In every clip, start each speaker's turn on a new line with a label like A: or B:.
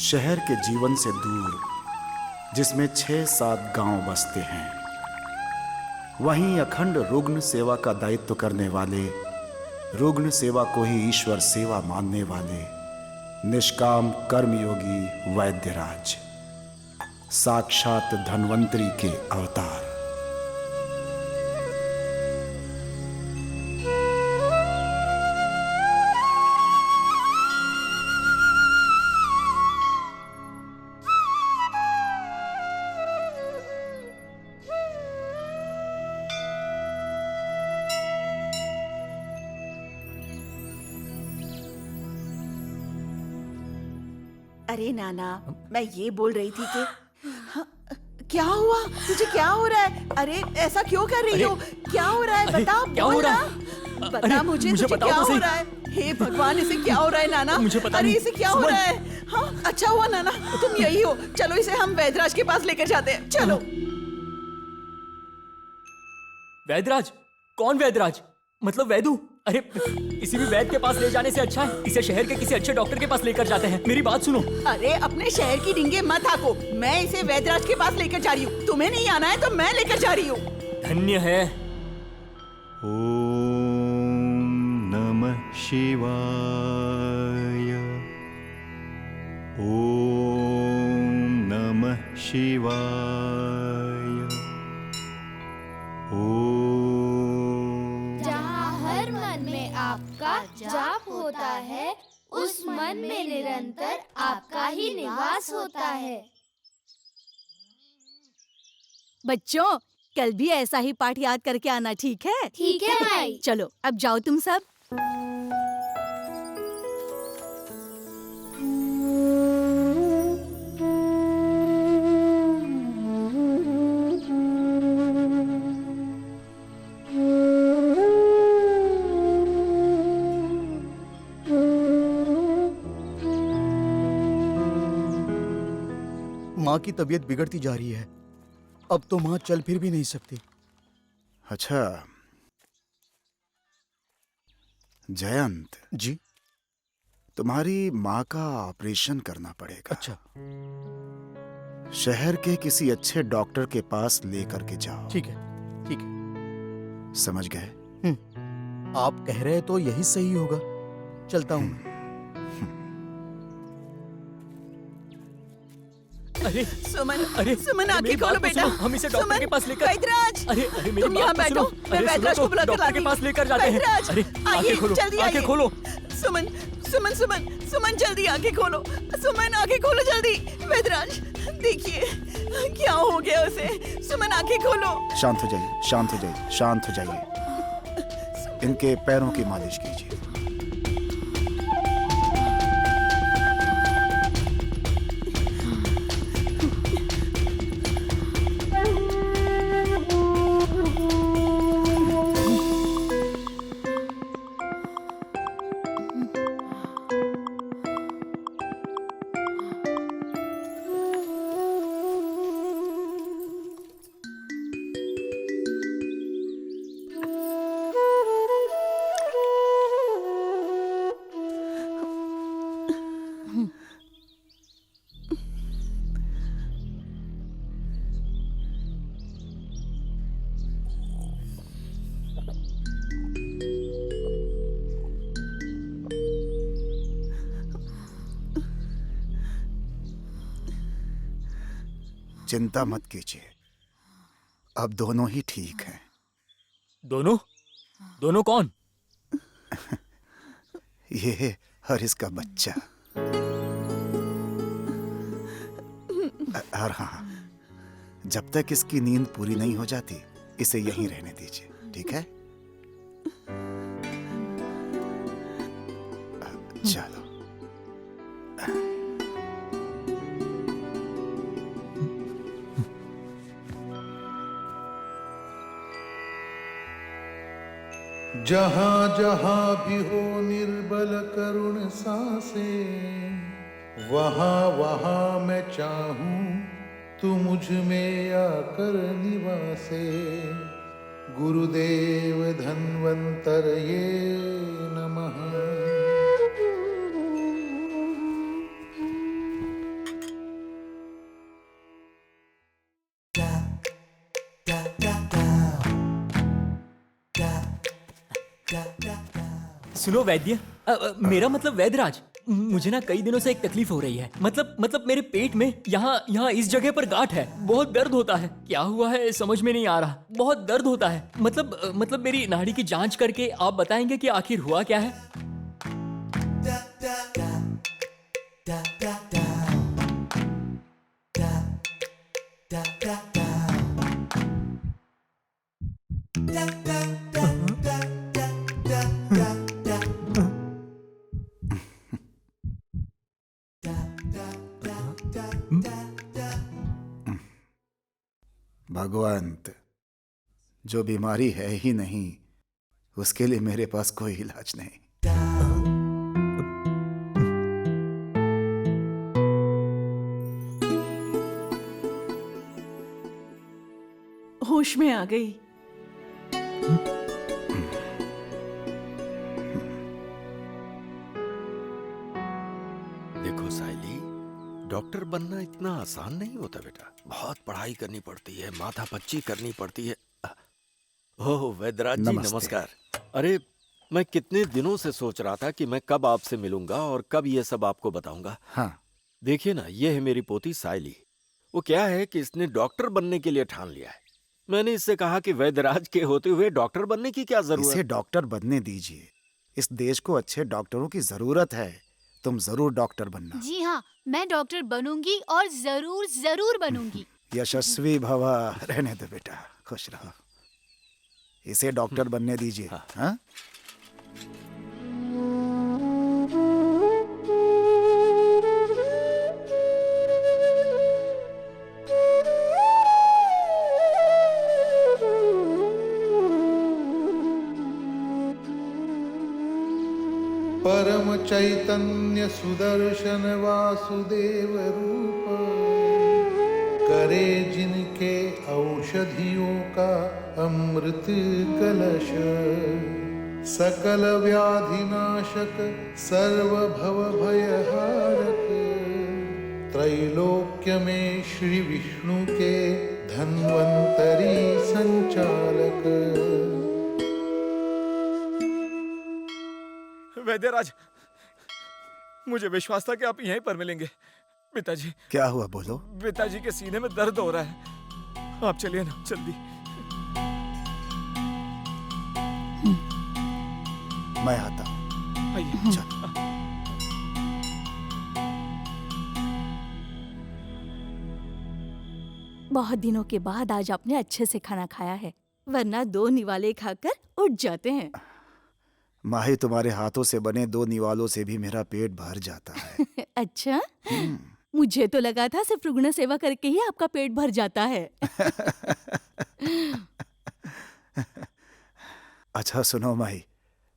A: शहर के जीवन से दूर, जिसमें 6-7 गांव बसते हैं, वहीं अखंड रुग्ण सेवा का दायित्व करने वाले, रुग्ण सेवा को ही ईश्वर सेवा मानने वाले निष्काम कर्मयोगी वैद्यराज, साक्षात धन्वंतरी के अवतार।
B: अरे नाना, मैं ये बोल रही थी कि हाँ, क्या हुआ तुझे? क्या हो रहा है? अरे ऐसा क्यों कर रही हो? क्या हो रहा है? बता,
C: क्या हो रहा है?
B: बता मुझे तुझे क्या हो रहा है? हे भगवान, इसे क्या हो रहा है नाना?
C: मुझे पता
B: अरे
C: नहीं।
B: इसे क्या हो रहा है? हाँ, अच्छा हुआ नाना तुम यही हो। चलो इसे हम वैद्यराज के पास लेकर जाते हैं, चलो।
C: वैद्यराज? कौन वैद्यराज? मतलब वैदू? अरे किसी भी वैद्य के पास ले जाने से अच्छा है इसे शहर के किसी अच्छे डॉक्टर के पास लेकर जाते हैं। मेरी बात सुनो।
B: अरे अपने शहर की डींगे मत हाको, मैं इसे वैद्यराज के पास लेकर जा रही हूँ। तुम्हें नहीं आना है तो मैं लेकर जा रही हूँ।
C: धन्य है।
D: ओम नमः शिवाय। ओम नमः शिवाय।
E: जहाँ हर मन में आपका जाप होता है, उस मन में निरंतर आपका ही निवास होता है।
F: बच्चों, कल भी ऐसा ही पाठ याद करके आना, ठीक है?
E: ठीक है माई।
F: चलो अब जाओ तुम सब।
G: माँ की तबीयत बिगड़ती जा रही है। अब तो माँ चल फिर भी नहीं सकती।
A: अच्छा जयंत
G: जी?
A: तुम्हारी माँ का ऑपरेशन करना पड़ेगा।
G: अच्छा
A: शहर के किसी अच्छे डॉक्टर के पास लेकर के जाओ।
G: ठीक है, ठीक है।
A: समझ गए?
G: आप कह रहे तो यही सही होगा। चलता हूँ।
C: अरे
B: सुमन,
C: अरे
B: सुमन आंखें
C: मेरी बात
B: खोलो
C: तो
B: बेटा।
C: सुनो, हम इसे डॉक्टर
B: सुमन,
C: के पास लेकर
B: वैद्यराज,
C: अरे अरे मेरी
B: तुम यहाँ
C: बात तो सुनो।
B: बैठो, मैं
C: अरे
B: वैद्यराज
C: सुनो
B: को बुला
C: तो,
B: कर
C: डॉक्टर के
B: लाती
C: पास
B: हूँ।
C: लेकर जाते हैं।
B: वैद्यराज,
C: अरे
B: आइए,
C: आंखें खोलो,
B: जल्दी
C: आंखें
B: आइए।
C: खोलो।
B: सुमन, सुमन, सुमन, सुमन जल्दी आंखें खोलो। सुमन आंखें खोलो जल्दी। वैद्यराज देखिए क्या हो गया उसे। सुमन आंखें खोलो।
A: शांत हो जाइए, शांत हो जाइए, शांत हो जाइए। इनके पैरों की मालिश कीजिए। चिंता मत कीजिए, अब दोनों ही ठीक हैं।
C: दोनों? दोनों कौन?
A: ये और इसका बच्चा। और हाँ, जब तक इसकी नींद पूरी नहीं हो जाती, इसे यहीं रहने दीजिए, ठीक है? चलो।
H: जहाँ जहाँ भी हो निर्बल करुण सांसें, वहाँ वहाँ मैं चाहूँ तू मुझ में आकर निवासे। गुरुदेव धन्वंतरये नमः।
C: सुनो वैद्य, मेरा मतलब वैद्यराज, मुझे ना कई दिनों से एक तकलीफ हो रही है। मतलब मेरे पेट में यहाँ इस जगह पर गांठ है, बहुत दर्द होता है। क्या हुआ है समझ में नहीं आ रहा, बहुत दर्द होता है। मतलब मेरी नाड़ी की जांच करके आप बताएंगे कि आखिर हुआ क्या है?
A: भगवंत, जो बीमारी है ही नहीं उसके लिए मेरे पास कोई इलाज नहीं।
B: होश में आ गई।
I: देखो साइली, डॉक्टर बनना इतना आसान नहीं होता बेटा। बहुत पढ़ाई करनी पड़ती है, माथा पच्ची करनी पड़ती है। ओह वैद्यराज जी
A: नमस्ते।
I: नमस्कार। अरे मैं कितने दिनों से सोच रहा था कि मैं कब आपसे मिलूंगा और कब ये सब आपको बताऊंगा।
A: हाँ,
I: देखिए ना, ये है मेरी पोती साइली। वो क्या है कि इसने डॉक्टर बनने के लिए ठान लिया है। मैंने इससे कहा कि वैद्यराज के होते हुए डॉक्टर बनने की क्या जरूरत
A: इसे
I: है।
A: डॉक्टर बनने दीजिए। इस देश को अच्छे डॉक्टरों की जरूरत है। तुम जरूर डॉक्टर बनना।
E: जी हाँ, मैं डॉक्टर बनूंगी और जरूर जरूर बनूंगी।
A: यशस्वी भवा। रहने दो बेटा, खुश रहो। इसे डॉक्टर बनने दीजिए। हाँ?
H: परम चैतन्य सुदर्शन वासुदेव रूप, करे जिनके औषधियों का अमृत कलश, सकल व्याधि नाशक सर्व भव भयहारक, त्रैलोक्य में श्री विष्णु के धन्वंतरी संचालक।
J: वैद्यराज, मुझे विश्वास था कि आप यहीं पर मिलेंगे। पिताजी,
A: क्या हुआ बोलो?
J: पिताजी के सीने में दर्द हो रहा है। आप चलिए ना जल्दी।
A: मैं आता हूँ।
J: आइए।
A: चल।
F: बहुत दिनों के बाद आज आपने अच्छे से खाना खाया है, वरना 2 निवाले खाकर उठ जाते हैं।
A: माही, तुम्हारे हाथों से बने 2 निवालों से भी मेरा पेट भर जाता है।
F: अच्छा, मुझे तो लगा था सिर्फ रुग्ण सेवा करके ही आपका पेट भर जाता है।
A: अच्छा सुनो माही,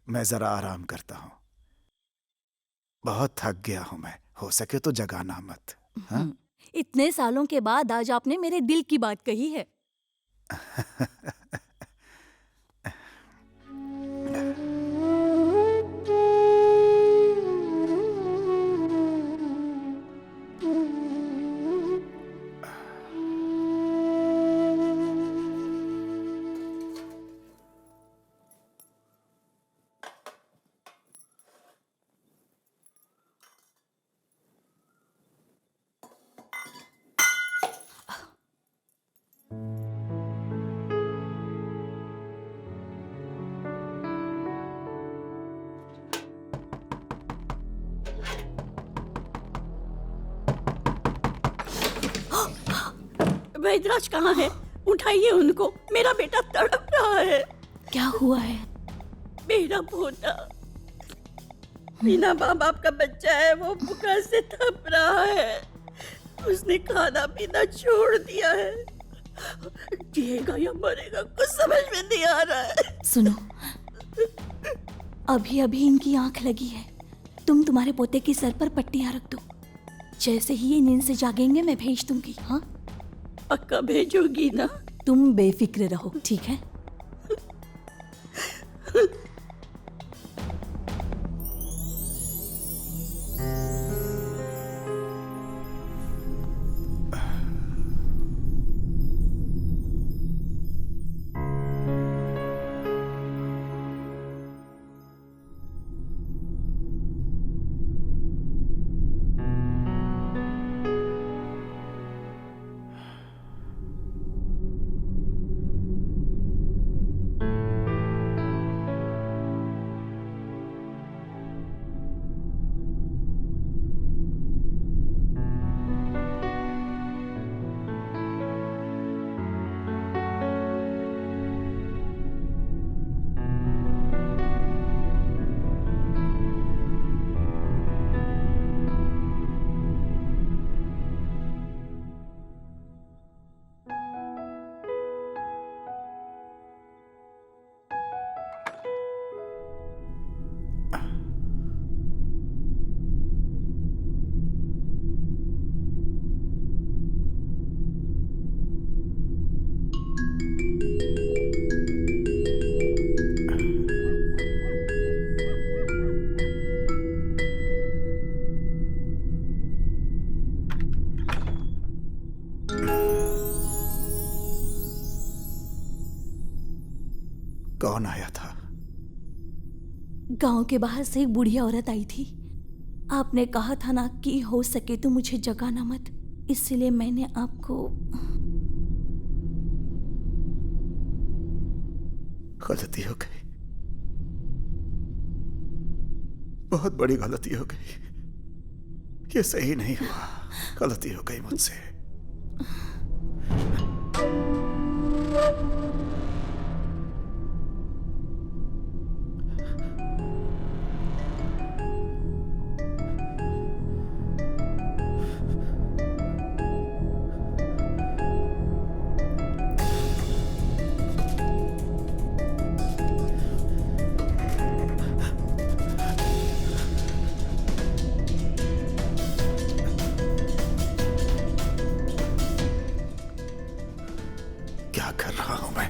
A: मैं जरा आराम करता हूँ। बहुत थक गया हूँ मैं। हो सके तो जगाना मत। हाँ?
F: इतने सालों के बाद आज आपने मेरे दिल की बात कही है।
B: वैद्यराज कहाँ है? उठाइए उनको, मेरा बेटा तड़प रहा है।
F: क्या हुआ है?
B: मेरा पोता बिना माँ बाप का बच्चा है, वो बुखार से तप रहा है। उसने खाना पीना छोड़ दिया है। जिएगा या मरेगा कुछ समझ में नहीं आ रहा है।
F: सुनो, अभी अभी इनकी आंख लगी है। तुम तुम्हारे पोते की सर पर पट्टियां रख दो। जैसे ही ये नींद से जागेंगे मैं भेज दूंगी। हाँ,
B: पक्का भेजोगी ना?
F: तुम बेफिक्र रहो, ठीक है?
A: कौन आया था?
F: गांव के बाहर से एक बूढ़ी औरत आई थी। आपने कहा था ना कि हो सके तो मुझे जगाना मत, इसलिए मैंने आपको।
A: गलती हो गई, बहुत बड़ी गलती हो गई। ये सही नहीं हुआ, गलती हो गई मुझसे। क्या कर रहा हूं मैं?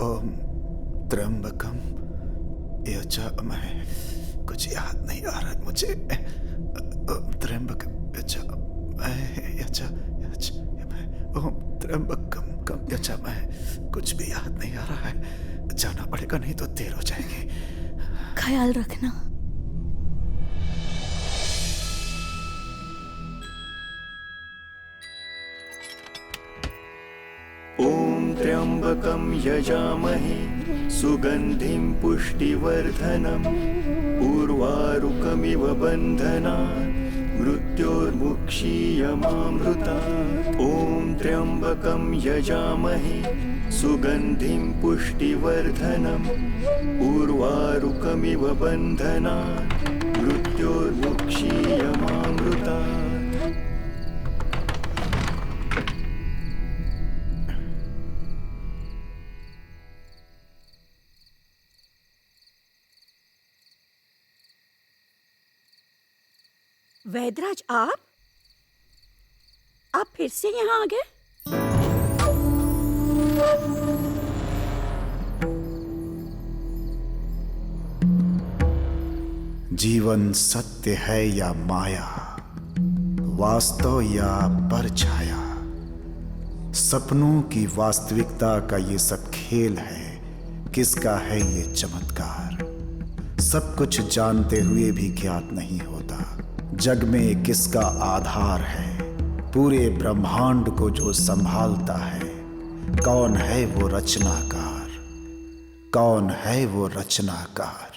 A: ओम त्र्यंबकम यजामहे। कुछ याद नहीं आ रहा मुझे। ओम त्र्यंबकम ओम त्र्यंबकम यजामहे। कुछ भी याद नहीं आ रहा है। जाना पड़ेगा, नहीं तो देर हो जाएगी।
F: ख्याल रखना।
D: ॐ त्र्यम्बकं यजामहे सुगन्धिं पुष्टिवर्धनम् उर्वारुकमिव बन्धनात् मृत्योर्मुक्षीयमामृतात्। ॐ त्र्यम्बकं यजामहे सुगन्धिं पुष्टिवर्धनम् उर्वारुकमिव बन्धनात् मृत्योर्मुक्षीयमामृतात्।
B: वैदराज, आप फिर से यहाँ आ गए?
A: जीवन सत्य है या माया, वास्तव या परछाया, सपनों की वास्तविकता का ये सब खेल है। किसका है ये चमत्कार? सब कुछ जानते हुए भी ज्ञात नहीं होता। जग में किसका आधार है? पूरे ब्रह्मांड को जो संभालता है। कौन है वो रचनाकार? कौन है वो रचनाकार?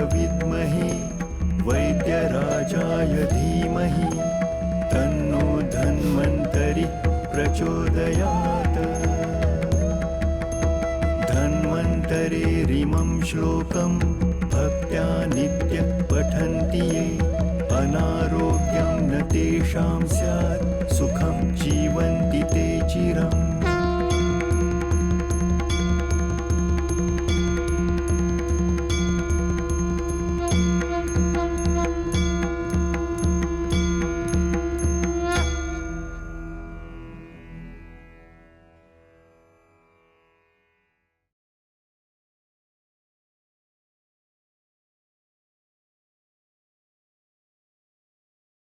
D: विद्महे वैद्यराजाय धीमहि तन्नो धन्वन्तरिः प्रचोदयात्। धन्वन्तरेरिमं श्लोकं भक्त्या नित्यं पठन्ति ये अनारोग्यं न तेषां स्यात् सुखं जीवन्ति ते चिरम्।